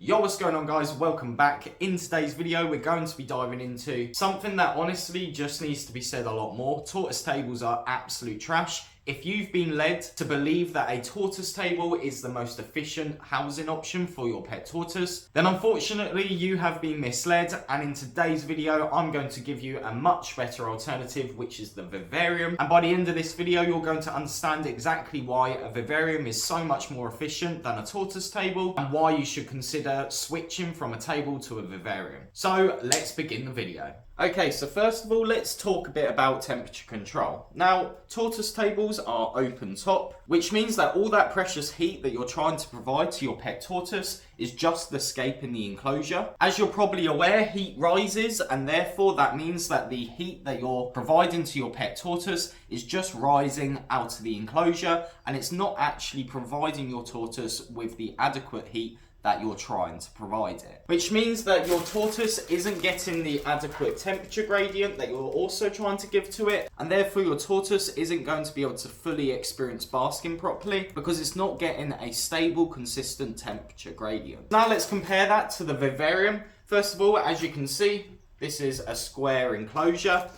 Yo, what's going on guys? Welcome back. In today's video we're going to be diving into something that honestly just needs to be said a lot more. Tortoise tables are absolute trash. If you've been led to believe that a tortoise table is the most efficient housing option for your pet tortoise, then unfortunately you have been misled, and in today's video I'm going to give you a much better alternative, which is the Vivarium. And by the end of this video you're going to understand exactly why a Vivarium is so much more efficient than a tortoise table and why you should consider switching from a table to a Vivarium. So let's begin the video. Okay, so first of all, let's talk a bit about temperature control. Now, tortoise tables are open top, which means that all that precious heat that you're trying to provide to your pet tortoise is just escaping the enclosure. As you're probably aware, heat rises, and therefore that means that the heat that you're providing to your pet tortoise is just rising out of the enclosure, and it's not actually providing your tortoise with the adequate heat that you're trying to provide it. Which means that your tortoise isn't getting the adequate temperature gradient that you're also trying to give to it, and therefore your tortoise isn't going to be able to fully experience basking properly because it's not getting a stable, consistent temperature gradient. Now let's compare that to the Vivarium. First of all, as you can see, this is a square enclosure.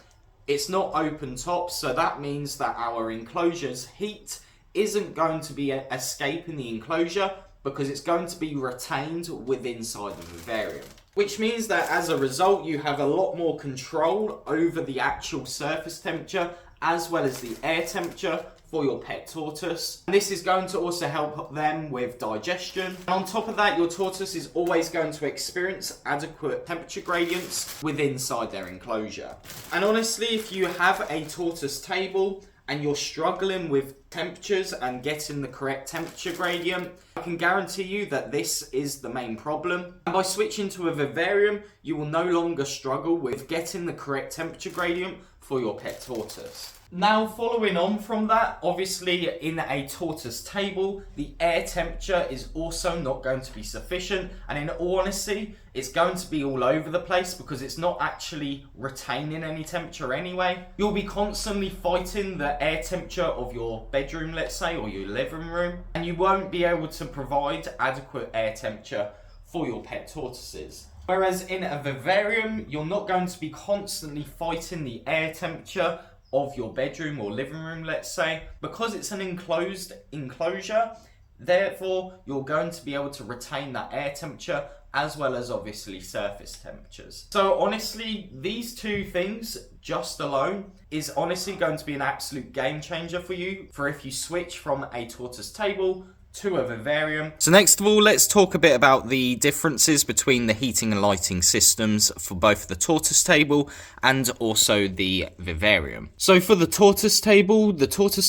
It's not open top, so that means that our enclosure's heat isn't going to be escaping the enclosure, because it's going to be retained within inside the Vivarium. Which means that as a result, you have a lot more control over the actual surface temperature as well as the air temperature for your pet tortoise. And this is going to also help them with digestion. And on top of that, your tortoise is always going to experience adequate temperature gradients within inside their enclosure. And honestly, if you have a tortoise table and you're struggling with temperatures and getting the correct temperature gradient, I can guarantee you that this is the main problem. And by switching to a Vivarium, you will no longer struggle with getting the correct temperature gradient for your pet tortoise. Now, following on from that, obviously in a tortoise table, the air temperature is also not going to be sufficient, and in all honesty, it's going to be all over the place because it's not actually retaining any temperature anyway. You'll be constantly fighting the air temperature of your bedroom, let's say, or your living room, and you won't be able to provide adequate air temperature for your pet tortoises. Whereas in a Vivarium, you're not going to be constantly fighting the air temperature of your bedroom or living room, let's say, because it's an enclosed enclosure. Therefore, you're going to be able to retain that air temperature as well as obviously surface temperatures. So honestly, these two things just alone is honestly going to be an absolute game changer for you for if you switch from a tortoise table to a Vivarium. So next of all, let's talk a bit about the differences between the heating and lighting systems for both the tortoise table and also the Vivarium. So for the tortoise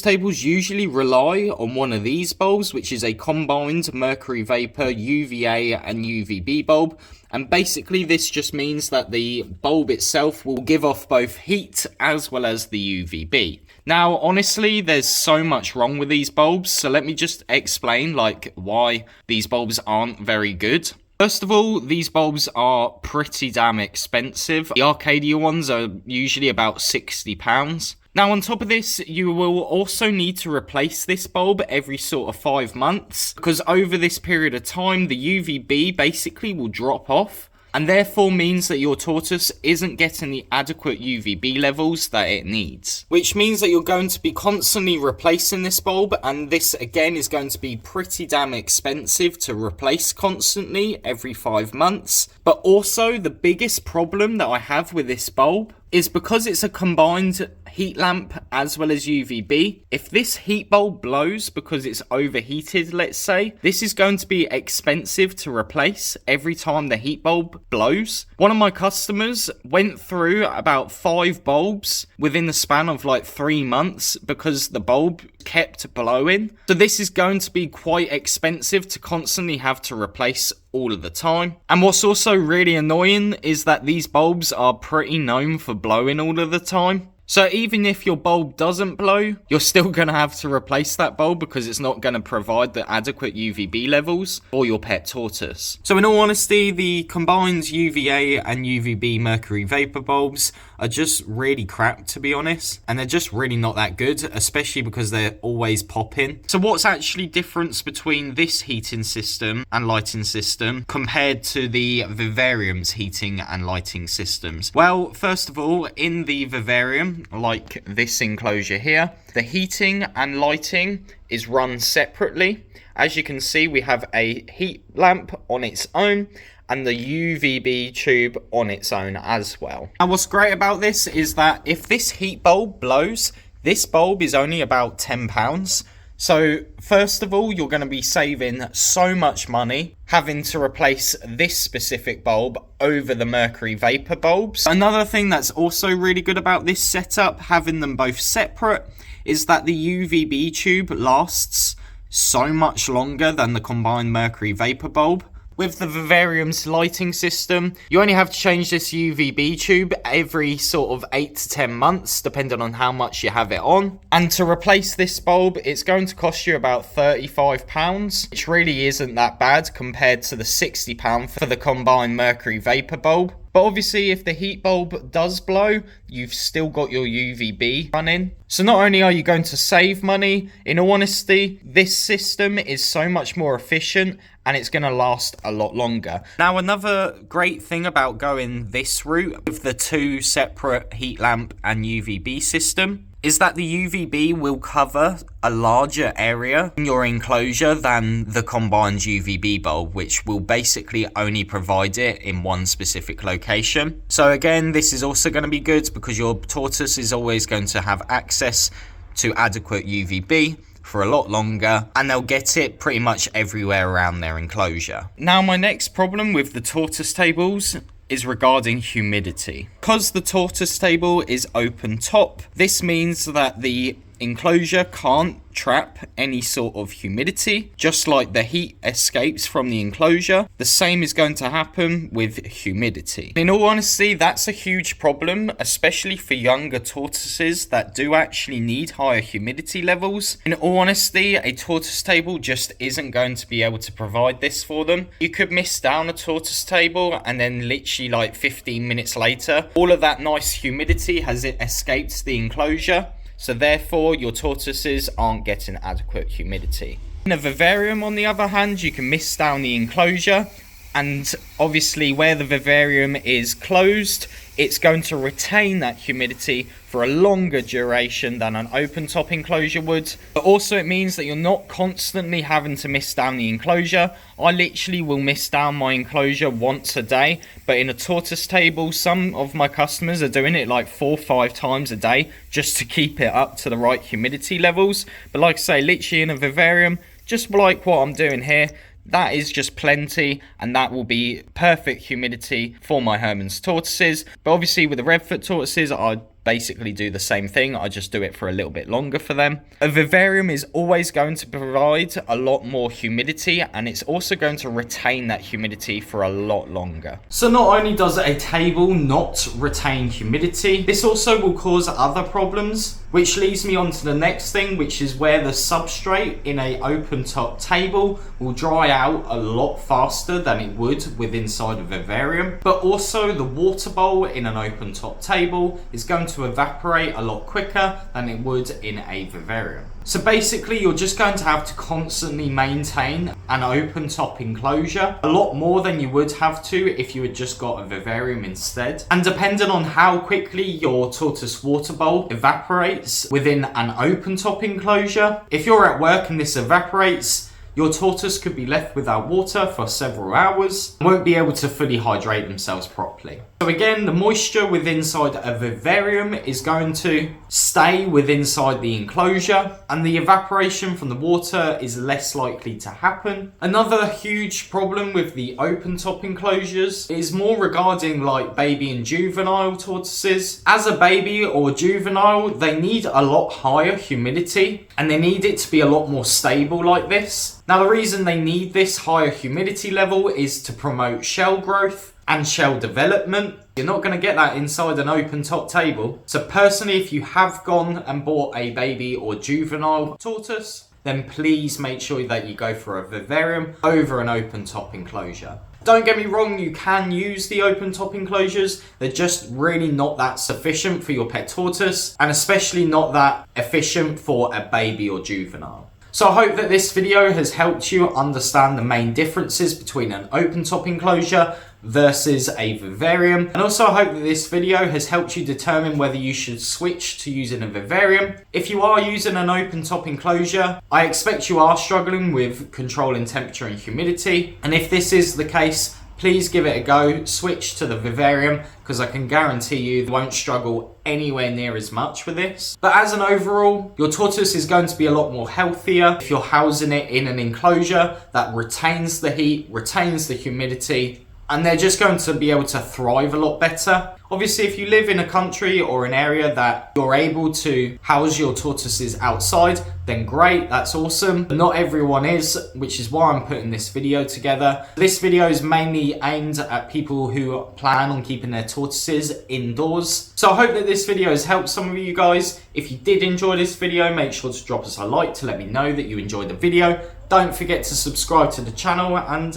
tables usually rely on one of these bulbs, which is a combined mercury vapor, UVA and UVB bulb. And basically this just means that the bulb itself will give off both heat as well as the UVB. Now, honestly, there's so much wrong with these bulbs, so let me just explain why these bulbs aren't very good. First of all, these bulbs are pretty damn expensive. The Arcadia ones are usually about £60. Now, on top of this, you will also need to replace this bulb every sort of 5 months, because over this period of time, the UVB basically will drop off, and therefore means that your tortoise isn't getting the adequate UVB levels that it needs. Which means that you're going to be constantly replacing this bulb, and this again is going to be pretty damn expensive to replace constantly every 5 months. But also, the biggest problem that I have with this bulb is because it's a combined heat lamp as well as UVB. If this heat bulb blows because it's overheated, let's say, this is going to be expensive to replace every time the heat bulb blows. One of my customers went through about 5 bulbs within the span of 3 months because the bulb kept blowing. So this is going to be quite expensive to constantly have to replace all of the time. And what's also really annoying is that these bulbs are pretty known for blowing all of the time. So even if your bulb doesn't blow, you're still going to have to replace that bulb because it's not going to provide the adequate UVB levels for your pet tortoise. So in all honesty, the combined UVA and UVB mercury vapor bulbs are just really crap, to be honest, and they're just really not that good, especially because they're always popping. So what's actually difference between this heating system and lighting system compared to the Vivarium's heating and lighting systems? Well, first of all, in the Vivarium, like this enclosure here, the heating and lighting is run separately. As you can see, we have a heat lamp on its own and the UVB tube on its own as well. And what's great about this is that if this heat bulb blows, this bulb is only about £10. So first of all, you're going to be saving so much money having to replace this specific bulb over the mercury vapor bulbs. Another thing that's also really good about this setup, having them both separate, is that the UVB tube lasts so much longer than the combined mercury vapor bulb. With the Vivarium's lighting system, you only have to change this UVB tube every sort of 8 to 10 months, depending on how much you have it on. And to replace this bulb, it's going to cost you about £35, which really isn't that bad compared to the £60 for the combined mercury vapor bulb. But obviously, if the heat bulb does blow, you've still got your UVB running. So not only are you going to save money, in all honesty, this system is so much more efficient and it's going to last a lot longer. Now, another great thing about going this route with the two separate heat lamp and UVB system is that the UVB will cover a larger area in your enclosure than the combined UVB bulb, which will basically only provide it in one specific location. So again, this is also going to be good because your tortoise is always going to have access to adequate UVB for a lot longer, and they'll get it pretty much everywhere around their enclosure. Now, my next problem with the tortoise tables is regarding humidity. Because the tortoise table is open top, this means that the enclosure can't trap any sort of humidity. Just like the heat escapes from the enclosure, the same is going to happen with humidity. In all honesty, that's a huge problem, especially for younger tortoises that do actually need higher humidity levels. In all honesty, a tortoise table just isn't going to be able to provide this for them. You could mist down a tortoise table and then literally like 15 minutes later, all of that nice humidity has escaped the enclosure. So therefore, your tortoises aren't getting adequate humidity. In a vivarium, on the other hand, you can mist down the enclosure, and obviously where the vivarium is closed, it's going to retain that humidity for a longer duration than an open top enclosure would. But also it means that you're not constantly having to mist down the enclosure. I literally will mist down my enclosure once a day, but in a tortoise table, some of my customers are doing it like 4 or 5 times a day just to keep it up to the right humidity levels. But like I say, literally in a vivarium, just like what I'm doing here, that is just plenty, and that will be perfect humidity for my Hermann's tortoises. But obviously with the Redfoot tortoises, I basically do the same thing. I just do it for a little bit longer for them. A vivarium is always going to provide a lot more humidity, and it's also going to retain that humidity for a lot longer. So not only does a table not retain humidity, this also will cause other problems, which leads me on to the next thing, which is where the substrate in a open top table will dry out a lot faster than it would with inside a vivarium. But also the water bowl in an open top table is going to evaporate a lot quicker than it would in a vivarium. So basically, you're just going to have to constantly maintain an open top enclosure, a lot more than you would have to if you had just got a vivarium instead. And depending on how quickly your tortoise water bowl evaporates within an open top enclosure, if you're at work and this evaporates, your tortoise could be left without water for several hours and won't be able to fully hydrate themselves properly. So again, the moisture within inside a vivarium is going to stay within inside the enclosure, and the evaporation from the water is less likely to happen. Another huge problem with the open top enclosures is more regarding like baby and juvenile tortoises. As a baby or juvenile, they need a lot higher humidity, and they need it to be a lot more stable like this. Now, the reason they need this higher humidity level is to promote shell growth and shell development. You're not going to get that inside an open top table. So personally, if you have gone and bought a baby or juvenile tortoise, then please make sure that you go for a vivarium over an open top enclosure. Don't get me wrong, you can use the open top enclosures. They're just really not that sufficient for your pet tortoise, and especially not that efficient for a baby or juvenile. So I hope that this video has helped you understand the main differences between an open top enclosure versus a vivarium, and also I hope that this video has helped you determine whether you should switch to using a vivarium. If you are using an open top enclosure, I expect you are struggling with controlling temperature and humidity, and if this is the case, please give it a go, switch to the vivarium, because I can guarantee you won't struggle anywhere near as much with this. But as an overall, your tortoise is going to be a lot more healthier if you're housing it in an enclosure that retains the heat, retains the humidity, and they're just going to be able to thrive a lot better. Obviously, if you live in a country or an area that you're able to house your tortoises outside, then great, that's awesome. But not everyone is, which is why I'm putting this video together. This video is mainly aimed at people who plan on keeping their tortoises indoors. So I hope that this video has helped some of you guys. If you did enjoy this video, make sure to drop us a like to let me know that you enjoyed the video. Don't forget to subscribe to the channel, and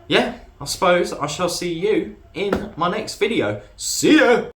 yeah, I suppose I shall see you in my next video. See ya!